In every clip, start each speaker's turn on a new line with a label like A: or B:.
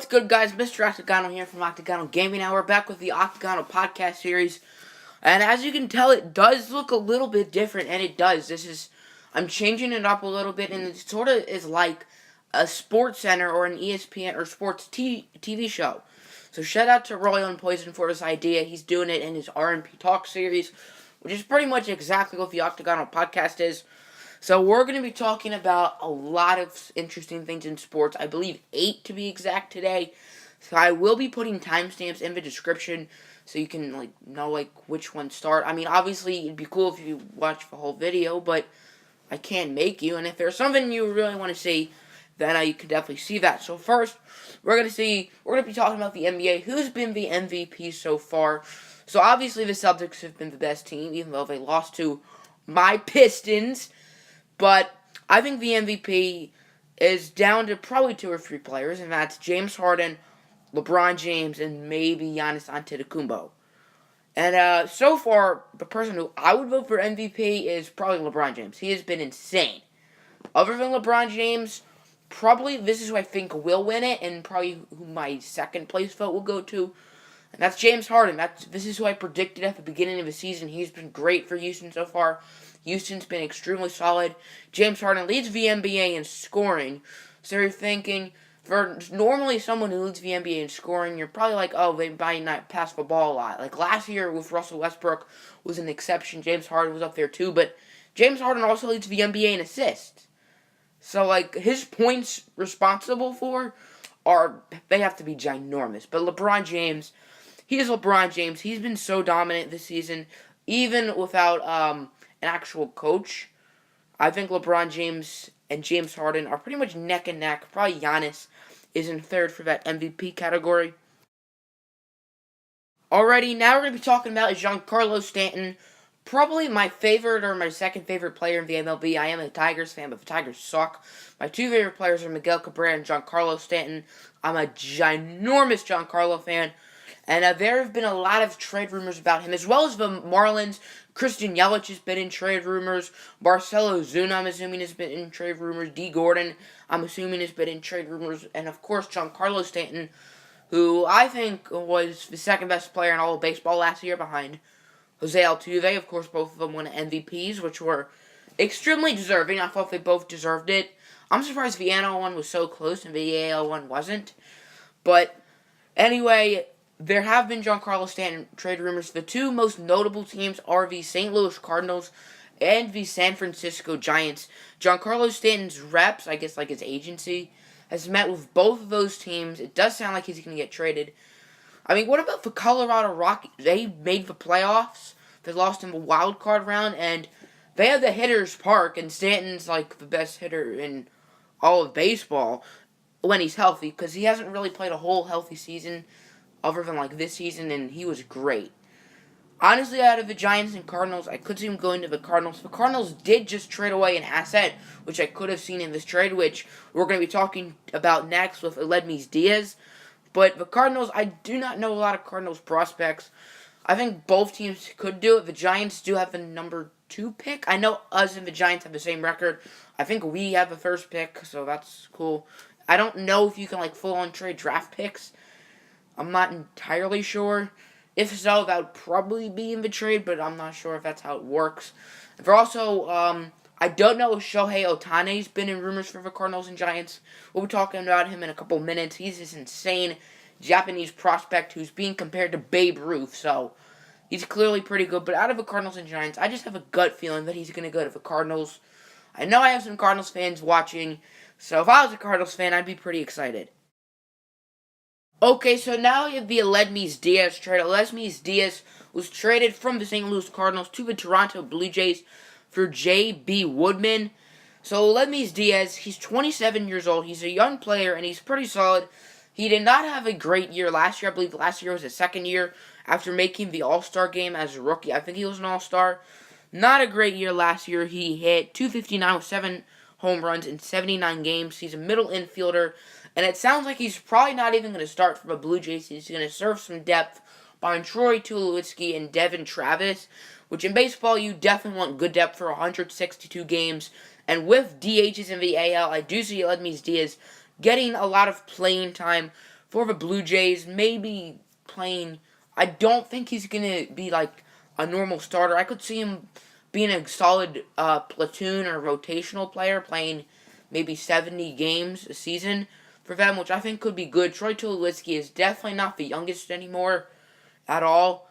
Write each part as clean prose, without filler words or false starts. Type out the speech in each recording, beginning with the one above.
A: good, guys? Mr. Octagonal here from Octagonal Gaming. Now we're back with the Octagonal podcast series. And as you can tell, it does look a little bit different, and it does. I'm changing it up a little bit, and it sort of is like a SportCenter or an ESPN or sports TV show. So shout out to Royal and Poison for this idea. He's doing it in his R&P Talk series, which is pretty much exactly what the Octagonal podcast is. So we're going to be talking about a lot of interesting things in sports. I believe 8 to be exact today. So I will be putting timestamps in the description so you can know which one start. I mean, obviously it'd be cool if you watch the whole video, but I can't make you. And if there's something you really want to see, then you can definitely see that. So first, we're going to be talking about the NBA. Who's been the MVP so far? So obviously the Celtics have been the best team, even though they lost to my Pistons. But I think the MVP is down to probably 2 or 3 players, and that's James Harden, LeBron James, and maybe Giannis Antetokounmpo. And so far, the person who I would vote for MVP is probably LeBron James. He has been insane. Other than LeBron James, probably this is who I think will win it, and probably who my second place vote will go to. And that's James Harden. This is who I predicted at the beginning of the season. He's been great for Houston so far. Houston's been extremely solid. James Harden leads the NBA in scoring. So you're thinking, for normally someone who leads the NBA in scoring, you're probably like, oh, they might not pass the ball a lot. Like last year with Russell Westbrook was an exception. James Harden was up there too. But James Harden also leads the NBA in assists. So his points responsible for they have to be ginormous. But LeBron James, he is LeBron James. He's been so dominant this season, even without an actual coach. I think LeBron James and James Harden are pretty much neck and neck. Probably Giannis is in third for that MVP category. Alrighty, now we're going to be talking about Giancarlo Stanton. Probably my favorite or my second favorite player in the MLB. I am a Tigers fan, but the Tigers suck. My 2 favorite players are Miguel Cabrera and Giancarlo Stanton. I'm a ginormous Giancarlo fan. And there have been a lot of trade rumors about him, as well as the Marlins. Christian Yelich has been in trade rumors. Marcelo Ozuna, I'm assuming, has been in trade rumors. D. Gordon, I'm assuming, has been in trade rumors. And, of course, Giancarlo Stanton, who I think was the second best player in all of baseball last year behind Jose Altuve. Of course, both of them won MVPs, which were extremely deserving. I thought they both deserved it. I'm surprised the NL one was so close and the AL one wasn't. But, anyway, there have been Giancarlo Stanton trade rumors. The 2 most notable teams are the St. Louis Cardinals and the San Francisco Giants. Giancarlo Stanton's reps, I guess his agency, has met with both of those teams. It does sound like he's going to get traded. I mean, what about the Colorado Rockies? They made the playoffs. They lost in the wild card round, and they have the hitter's park, and Stanton's the best hitter in all of baseball when he's healthy, because he hasn't really played a whole healthy season other than this season, and he was great. Honestly, out of the Giants and Cardinals, I could see him going to the Cardinals. The Cardinals did just trade away an asset, which I could have seen in this trade, which we're going to be talking about next with Aledmys Diaz. But the Cardinals, I do not know a lot of Cardinals prospects. I think both teams could do it. The Giants do have the number 2 pick. I know us and the Giants have the same record. I think we have the first pick, so that's cool. I don't know if you can full-on trade draft picks. I'm not entirely sure. If so, that would probably be in the trade, but I'm not sure if that's how it works. They're also, I don't know if Shohei Ohtani's been in rumors for the Cardinals and Giants. We'll be talking about him in a couple minutes. He's this insane Japanese prospect who's being compared to Babe Ruth, so he's clearly pretty good. But out of the Cardinals and Giants, I just have a gut feeling that he's going to go to the Cardinals. I know I have some Cardinals fans watching, so if I was a Cardinals fan, I'd be pretty excited. Okay, so now we have the Aledmys Diaz trade. Aledmys Diaz was traded from the St. Louis Cardinals to the Toronto Blue Jays for J.B. Woodman. So Aledmys Diaz, he's 27 years old. He's a young player, and he's pretty solid. He did not have a great year last year. I believe last year was his second year after making the All-Star game as a rookie. I think he was an All-Star. Not a great year last year. He hit .259 with 7 home runs in 79 games. He's a middle infielder. And it sounds like he's probably not even going to start for the Blue Jays. He's going to serve some depth behind Troy Tulowitzki and Devin Travis, which in baseball you definitely want good depth for 162 games. And with DHs in the AL, I do see Aledmys Diaz getting a lot of playing time for the Blue Jays, maybe playing. I don't think he's going to be like a normal starter. I could see him being a solid platoon or rotational player, playing maybe 70 games a season for them, which I think could be good. Troy Tulowitzki is definitely not the youngest anymore at all.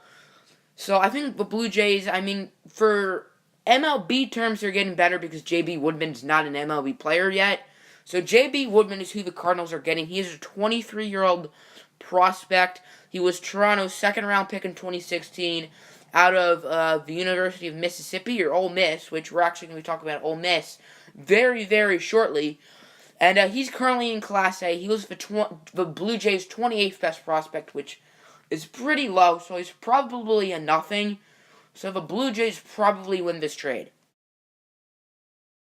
A: So I think the Blue Jays, I mean, for MLB terms, they're getting better because J.B. Woodman's not an MLB player yet. So J.B. Woodman is who the Cardinals are getting. He is a 23-year-old prospect. He was Toronto's second-round pick in 2016 out of the University of Mississippi, or Ole Miss, which we're actually going to be talking about Ole Miss very, very shortly. And he's currently in Class A. He was the Blue Jays' 28th best prospect, which is pretty low, so he's probably a nothing. So the Blue Jays probably win this trade.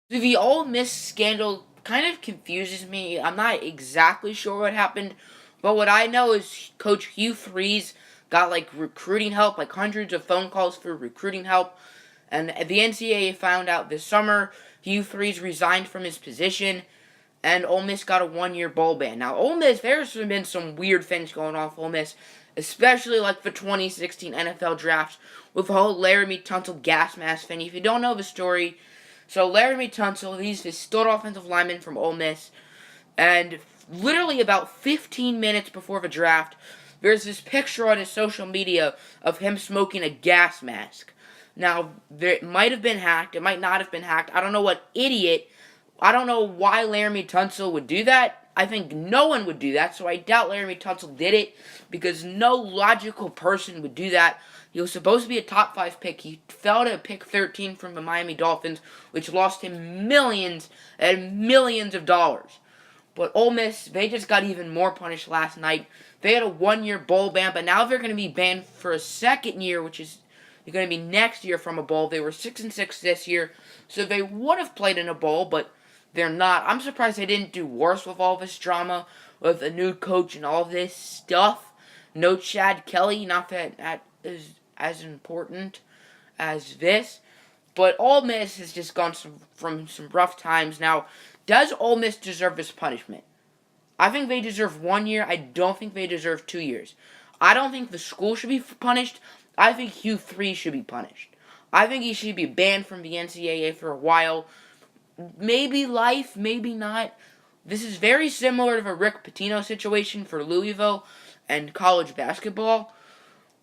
A: The Ole Miss scandal kind of confuses me. I'm not exactly sure what happened, but what I know is Coach Hugh Freeze got like recruiting help, like hundreds of phone calls for recruiting help, and the NCAA found out this summer Hugh Freeze resigned from his position, and Ole Miss got a 1-year bowl ban. Now, Ole Miss, there's been some weird things going on with Ole Miss, especially like the 2016 NFL draft with the whole Laramie Tunsil gas mask thing. If you don't know the story, so Laramie Tunsil, he's the stud offensive lineman from Ole Miss, and literally about 15 minutes before the draft, there's this picture on his social media of him smoking a gas mask. Now, it might have been hacked, it might not have been hacked. I don't know I don't know why Laramie Tunsil would do that. I think no one would do that, so I doubt Laramie Tunsil did it, because no logical person would do that. He was supposed to be a top 5 pick. He fell to pick 13 from the Miami Dolphins, which lost him millions and millions of dollars. But Ole Miss, they just got even more punished last night. They had a 1-year bowl ban, but now they're going to be banned for a second year, which is going to be next year from a bowl. They were 6-6 this year, so they would have played in a bowl, but they're not. I'm surprised they didn't do worse with all this drama, with a new coach and all this stuff. No Chad Kelly, not that is as important as this. But Ole Miss has just gone from some rough times. Now, does Ole Miss deserve this punishment? I think they deserve 1 year. I don't think they deserve 2 years. I don't think the school should be punished. I think Hugh Freeze should be punished. I think he should be banned from the NCAA for a while. Maybe life, maybe not. This is very similar to the Rick Pitino situation for Louisville and college basketball,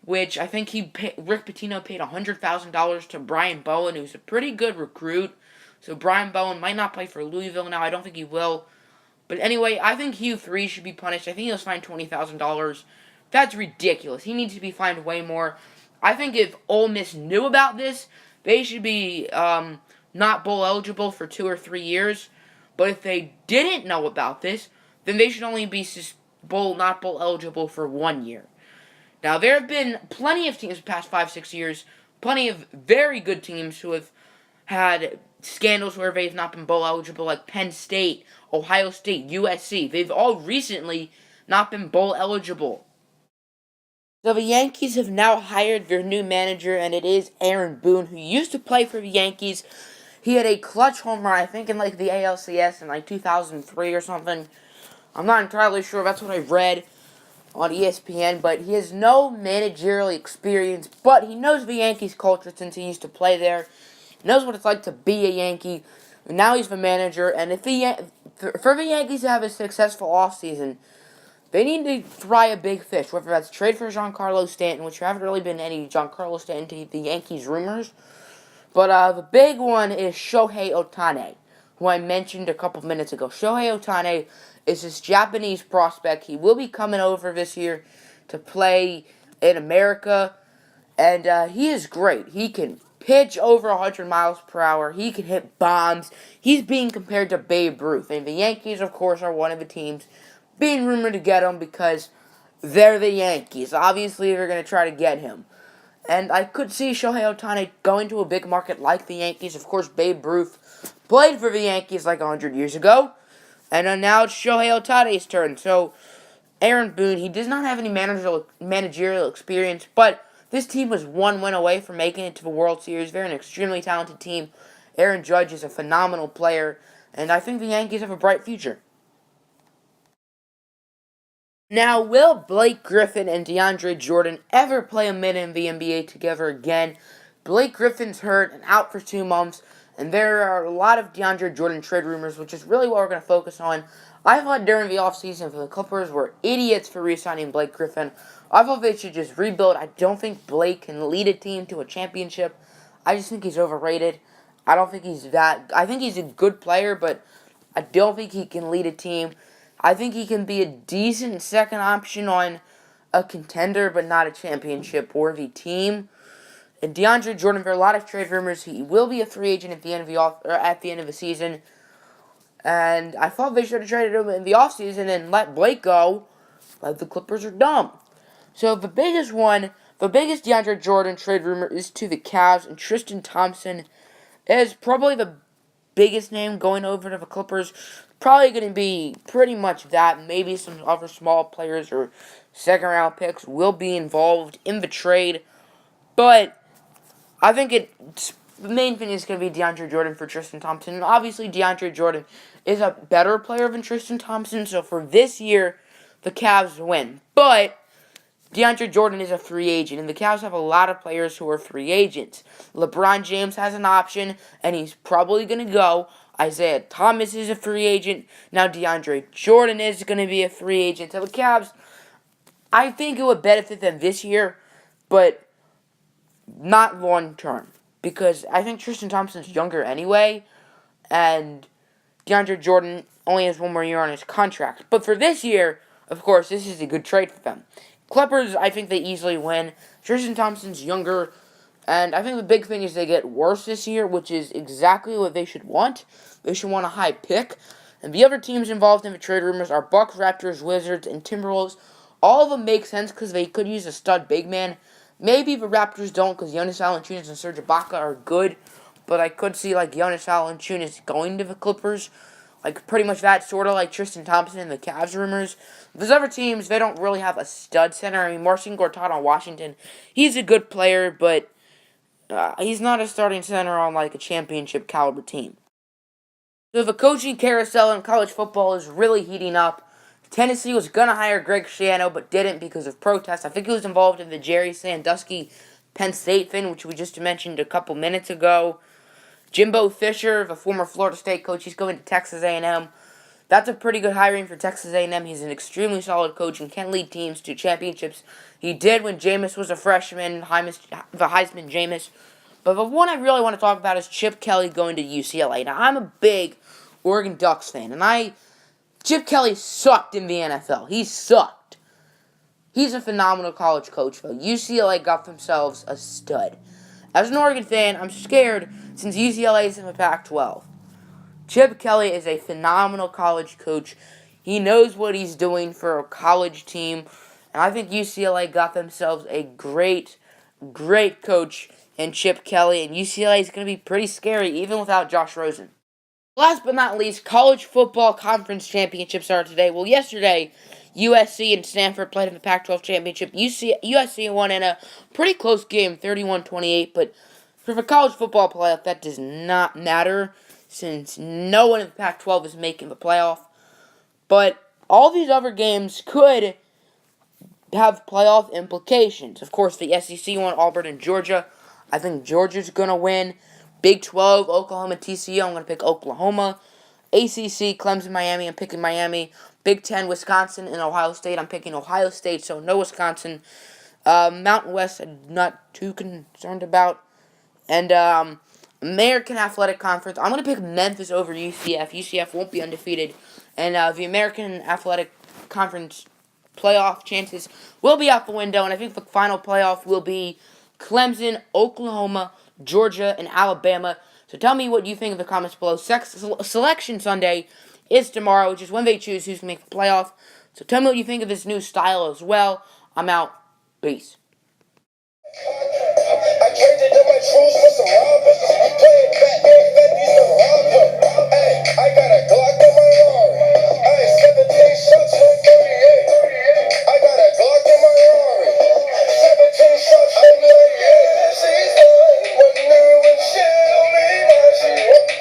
A: which I think Rick Pitino paid $100,000 to Brian Bowen, who's a pretty good recruit. So Brian Bowen might not play for Louisville now. I don't think he will. But anyway, I think Hugh Freeze should be punished. I think he was fined $20,000. That's ridiculous. He needs to be fined way more. I think if Ole Miss knew about this, they should be not bowl eligible for 2 or 3 years. But if they didn't know about this, then they should only be not bowl eligible for 1 year. Now, there have been plenty of teams the past 5-6 years, plenty of very good teams who have had scandals where they've not been bowl eligible, like Penn State, Ohio State, USC. They've all recently not been bowl eligible. So the Yankees have now hired their new manager, and it is Aaron Boone, who used to play for the Yankees. He had a clutch home run, I think, in like the ALCS in like 2003 or something. I'm not entirely sure. That's what I read on ESPN, but he has no managerial experience, but he knows the Yankees culture since he used to play there. He knows what it's like to be a Yankee. And now he's the manager, and if for the Yankees to have a successful offseason, they need to fry a big fish, whether that's trade for Giancarlo Stanton, which there haven't really been any Giancarlo Stanton to the Yankees rumors. But the big one is Shohei Ohtani, who I mentioned a couple minutes ago. Shohei Ohtani is this Japanese prospect. He will be coming over this year to play in America, and he is great. He can pitch over 100 miles per hour. He can hit bombs. He's being compared to Babe Ruth. And the Yankees, of course, are one of the teams being rumored to get him because they're the Yankees. Obviously, they're going to try to get him. And I could see Shohei Ohtani going to a big market like the Yankees. Of course, Babe Ruth played for the Yankees like 100 years ago. And now it's Shohei Ohtani's turn. So, Aaron Boone, he does not have any managerial experience, but this team was 1 win away from making it to the World Series. They're an extremely talented team. Aaron Judge is a phenomenal player, and I think the Yankees have a bright future. Now, will Blake Griffin and DeAndre Jordan ever play a minute in the NBA together again? Blake Griffin's hurt and out for 2 months, and there are a lot of DeAndre Jordan trade rumors, which is really what we're going to focus on. I thought during the offseason the Clippers were idiots for re-signing Blake Griffin. I thought they should just rebuild. I don't think Blake can lead a team to a championship. I just think he's overrated. I don't think he's that. I think he's a good player, but I don't think he can lead a team. I think he can be a decent second option on a contender, but not a championship-worthy team. And DeAndre Jordan, there are a lot of trade rumors. He will be a free agent at the end of the season. And I thought they should have traded him in the offseason and let Blake go. But the Clippers are dumb. So the biggest DeAndre Jordan trade rumor is to the Cavs, and Tristan Thompson is probably the biggest name going over to the Clippers. Probably going to be pretty much that. Maybe some other small players or second-round picks will be involved in the trade. But I think the main thing is going to be DeAndre Jordan for Tristan Thompson. And obviously, DeAndre Jordan is a better player than Tristan Thompson. So for this year, the Cavs win. But DeAndre Jordan is a free agent, and the Cavs have a lot of players who are free agents. LeBron James has an option, and he's probably going to go. Isaiah Thomas is a free agent. Now DeAndre Jordan is going to be a free agent. So the Cavs, I think it would benefit them this year, but not long term. Because I think Tristan Thompson's younger anyway, and DeAndre Jordan only has one more year on his contract. But for this year, of course, this is a good trade for them. Clippers, I think they easily win. Tristan Thompson's younger, and I think the big thing is they get worse this year, which is exactly what they should want. They should want a high pick. And the other teams involved in the trade rumors are Bucks, Raptors, Wizards, and Timberwolves. All of them make sense because they could use a stud big man. Maybe the Raptors don't because Jonas Valanciunas and Serge Ibaka are good, but I could see like Jonas Valanciunas going to the Clippers. Like, pretty much that, sort of like Tristan Thompson and the Cavs rumors. Those other teams, they don't really have a stud center. I mean, Marcin Gortat on Washington, he's a good player, but he's not a starting center on, like, a championship-caliber team. So the coaching carousel in college football is really heating up. Tennessee was going to hire Greg Schiano, but didn't because of protests. I think he was involved in the Jerry Sandusky Penn State thing, which we just mentioned a couple minutes ago. Jimbo Fisher, the former Florida State coach, he's going to Texas A&M. That's a pretty good hiring for Texas A&M. He's an extremely solid coach and can lead teams to championships. He did when Jameis was a freshman, the Heisman Jameis. But the one I really want to talk about is Chip Kelly going to UCLA. Now, I'm a big Oregon Ducks fan, and Chip Kelly sucked in the NFL. He sucked. He's a phenomenal college coach, though. UCLA got themselves a stud. As an Oregon fan, I'm scared since UCLA is in the Pac-12. Chip Kelly is a phenomenal college coach. He knows what he's doing for a college team. And I think UCLA got themselves a great, great coach in Chip Kelly. And UCLA is going to be pretty scary even without Josh Rosen. Last but not least, college football conference championships are today. Well, yesterday, USC and Stanford played in the Pac-12 championship. USC won in a pretty close game, 31-28. But for the college football playoff, that does not matter since no one in the Pac-12 is making the playoff. But all these other games could have playoff implications. Of course, the SEC won Auburn and Georgia. I think Georgia's going to win. Big 12, Oklahoma, TCU, I'm going to pick Oklahoma. ACC, Clemson, Miami, I'm picking Miami. Big 10, Wisconsin and Ohio State, I'm picking Ohio State, so no Wisconsin. Mountain West, I'm not too concerned about. And American Athletic Conference, I'm going to pick Memphis over UCF. UCF won't be undefeated. And the American Athletic Conference playoff chances will be out the window. And I think the final playoff will be Clemson, Oklahoma, Georgia, and Alabama. So tell me what you think in the comments below. Selection Sunday is tomorrow, which is when they choose who's going to make the playoff. So tell me what you think of this new style as well. I'm out. Peace. I traded them my truths for some robbers. Playing Batman,